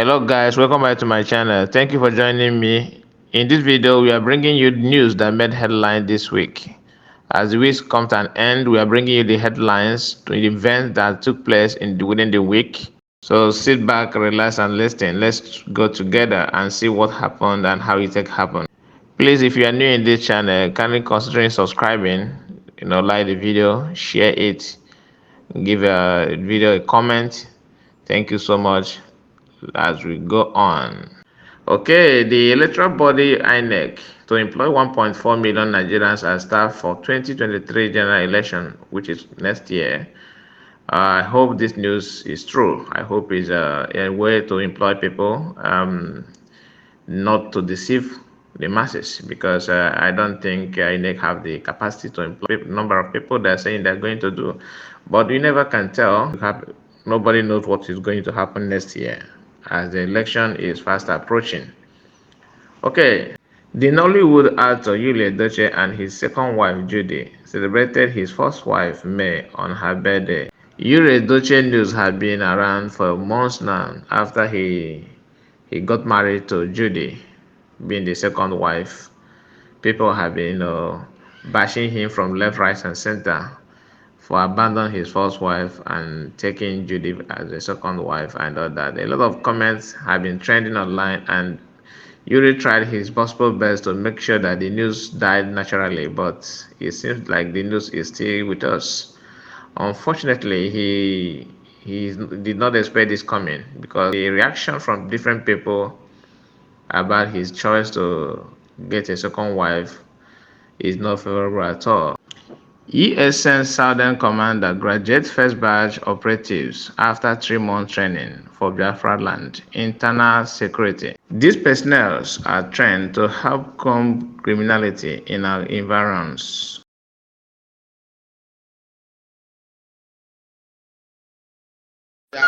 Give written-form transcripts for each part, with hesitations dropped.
Hello guys, welcome back to my channel. Thank you for joining me. In this video, we are bringing you news that made headline this week. As the week comes to an end, we are bringing you the headlines to the events that took place within the week. So sit back, relax and listen. Let's go together and see what happened and how it happened. Please, if you are new in this channel, kindly consider subscribing, like the video, share it, give a video a comment. Thank you so much. As we go on. Okay, the electoral body INEC to employ 1.4 million Nigerians as staff for 2023 general election, which is next year. I hope this news is true. I hope it's a way to employ people, not to deceive the masses, because I don't think INEC have the capacity to employ number of people they're saying they're going to do. But you never can tell. Nobody knows what is going to happen next year, as the election is fast approaching. Okay, the Nollywood actor Yoros and his second wife Judy celebrated his first wife May on her birthday. Yoros news had been around for months now after he got married to Judy, being the second wife. People have been bashing him from left, right, and center for abandoning his first wife and taking Judy as a second wife and all that. A lot of comments have been trending online, and Yuri tried his possible best to make sure that the news died naturally, but it seems like the news is still with us. Unfortunately, he did not expect this coming, because the reaction from different people about his choice to get a second wife is not favorable at all. ESN Southern Commander graduates first batch operatives after 3-month training for Biafra land internal security. These personnel are trained to help combat criminality in our environs. ndị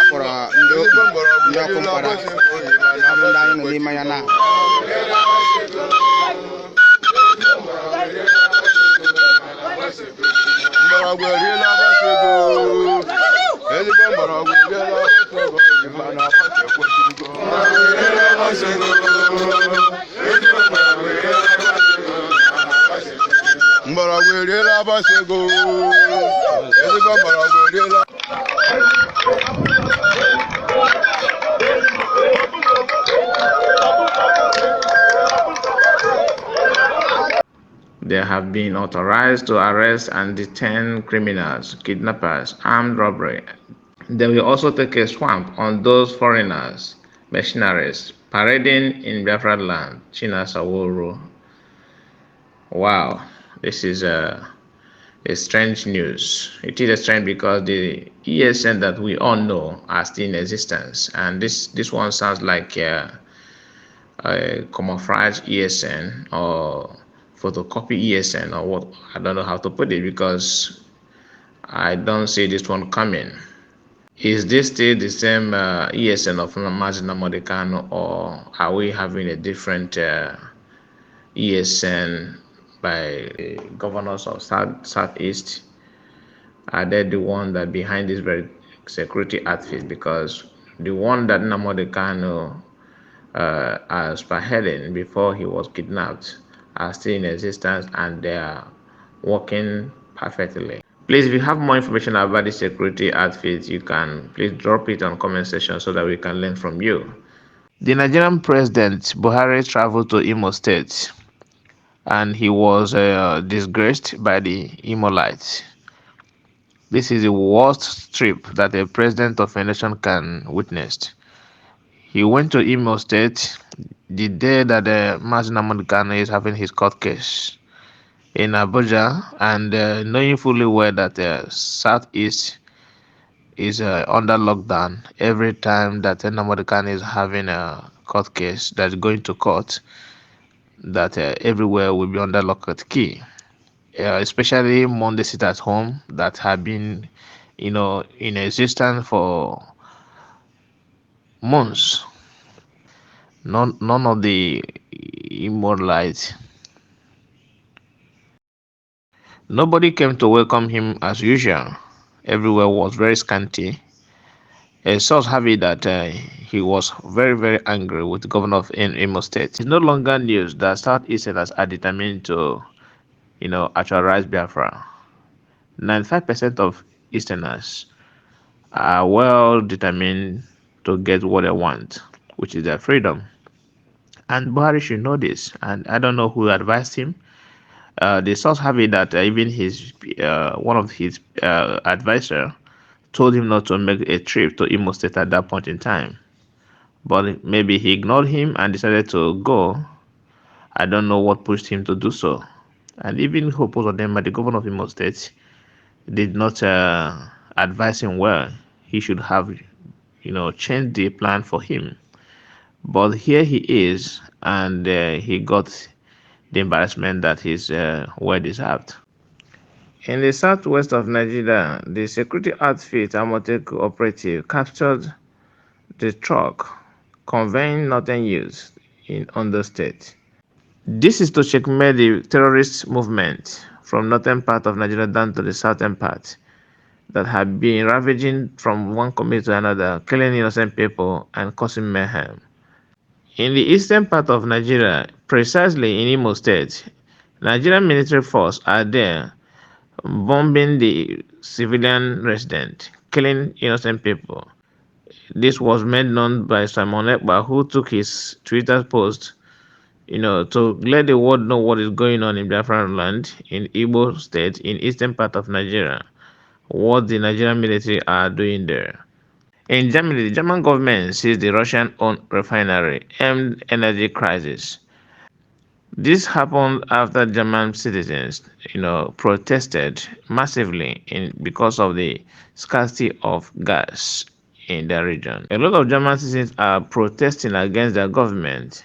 akpọrọ ndị ọkụ mkpara abụ ndị anyị nọ n'ime ya na mgbọrọgwụ eriela abasego ezigbo mgbọrọgwụ eriela abasego ịma na abasa ekwesịrịgo mgbọrọgwụ eriela abasego ezigbo mgbọrọgwụ eriela. They have been authorized to arrest and detain criminals, kidnappers, armed robbery. They will also take a swamp on those foreigners, mercenaries, parading in Biafra land, Chinasaworo. Wow, this is a strange news. It is a strange because the ESN that we all know are still in existence, and this one sounds like a camouflage ESN or photocopy ESN or what. I don't know how to put it, because I don't see this one coming. Is this still the same ESN of Mazina Modicano, or are we having a different ESN by the governors of Southeast? Are they the one that behind this very security outfit? Because the one that Namodekano spearheading before he was kidnapped are still in existence, and they are working perfectly. Please, if you have more information about the security outfit, you can please drop it on comment section so that we can learn from you. The Nigerian president Buhari traveled to Imo State, and he was disgraced by the Imolites. This is the worst trip that a president of a nation can witness. He went to Imo State the day that Mazina Modikano is having his court case in Abuja, and knowing fully well that Southeast is under lockdown. Every time that Modikano is having a court case that's going to court, that everywhere will be under lock and key. Especially Monday sit at home that have been, in existence for months. None of the immortalites. Nobody came to welcome him as usual. Everywhere was very scanty. A source have it that he was very, very angry with the governor of Imo State. It's no longer news that Southeasterners are determined to, actualize Biafra. 95% of Easterners are well determined to get what they want, which is their freedom. And Buhari should know this. And I don't know who advised him. The source have it that even his one of his advisor told him not to make a trip to Imo State at that point in time. But maybe he ignored him and decided to go. I don't know what pushed him to do so. And even Hope Uzodinma, the governor of Imo State, did not advise him well. He should have, changed the plan for him. But here he is, and he got the embarrassment that is well deserved. In the southwest of Nigeria, the security outfit Amoteku operative captured the truck conveying northern youth in Ondo State. This is to checkmate the terrorist movement from northern part of Nigeria down to the southern part that had been ravaging from one community to another, killing innocent people and causing mayhem. In the eastern part of Nigeria, precisely in Imo State, Nigerian military force are there bombing the civilian resident, killing innocent people. This was made known by Simon Ekpa, who took his Twitter post, to let the world know what is going on in Biafra land, in Imo State, in eastern part of Nigeria, what the Nigerian military are doing there. In Germany, the German government sees the Russian-owned refinery aimed energy crisis. This happened after German citizens, protested massively because of the scarcity of gas in the region. A lot of German citizens are protesting against their government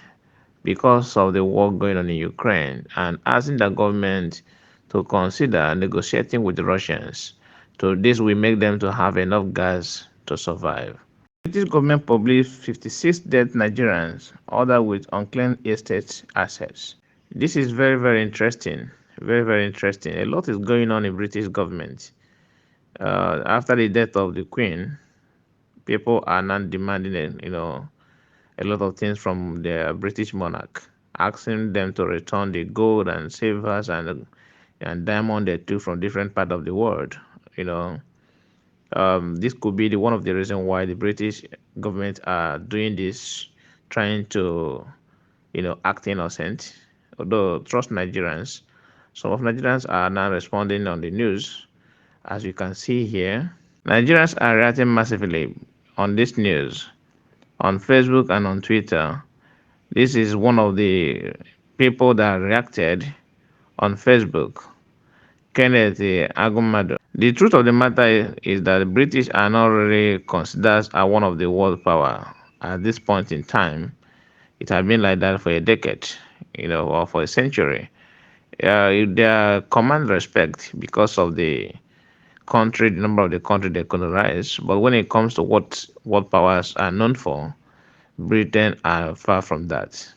because of the war going on in Ukraine and asking the government to consider negotiating with the Russians. So this will make them to have enough gas to survive. The British government published 56 dead Nigerians, others with unclaimed estate assets. This is very, very interesting. Very, very interesting. A lot is going on in British government. After the death of the Queen, people are now demanding, a lot of things from the British monarch, asking them to return the gold and silvers and diamond they took from different part of the world. This could be one of the reasons why the British government are doing this, trying to, act innocent. Although trust Nigerians, some of Nigerians are now responding on the news, as you can see here. Nigerians are reacting massively on this news on Facebook and on Twitter. This is one of the people that reacted on Facebook, Kenneth Agumado. The truth of the matter is that the British are not really considered as one of the world power at this point in time. It has been like that for a decade, or for a century. They command respect because of the country, the number of the country they colonize. But when it comes to what world powers are known for, Britain are far from that.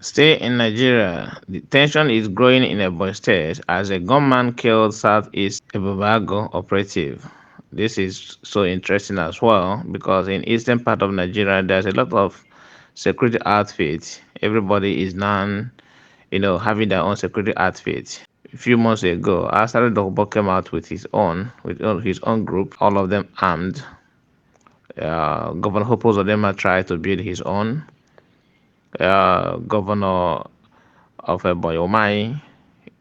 Stay in Nigeria. The tension is growing in Ebonyi State as a gunman killed Southeast Ebubago operative. This is so interesting as well because in eastern part of Nigeria there's a lot of security outfits. Everybody is now, having their own security outfit. A few months ago, Asari Dokobo came out with his own group, all of them armed. Governor Hope Uzodinma tried to build his own. Governor of Ebonyi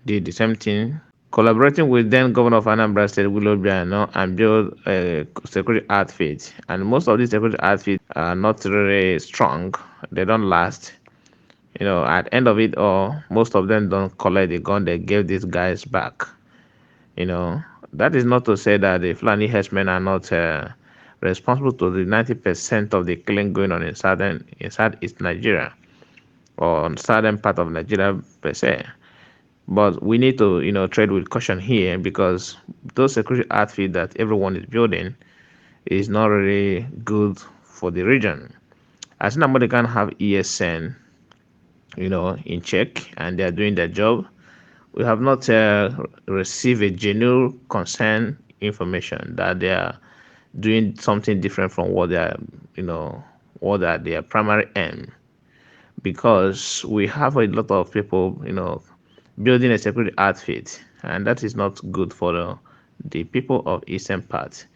did the same thing, collaborating with then governor of Anambra State, Willow Biano, and build a security outfit. And most of these security outfits are not really strong. They don't last. At the end of it all, most of them don't collect the gun they gave these guys back. That is not to say that the Fulani herdsmen are not responsible to the 90% of the killing going on in Southeast Nigeria or southern part of Nigeria per se. But we need to, trade with caution here because those security outfits that everyone is building is not really good for the region. As nobody can have ESN, in check and they are doing their job. We have not received a genuine concern information that doing something different from what they are, what are their primary aim. Because we have a lot of people, building a security outfit, and that is not good for the people of eastern part.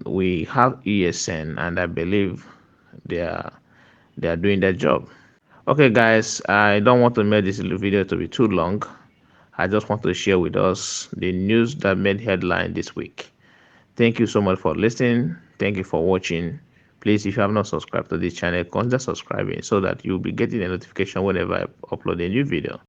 We have ESN, and I believe they are doing their job. Okay, guys, I don't want to make this video to be too long. I just want to share with us the news that made headline this week. Thank you so much for listening. Thank you for watching. Please, if you have not subscribed to this channel, consider subscribing so that you'll be getting a notification whenever I upload a new video.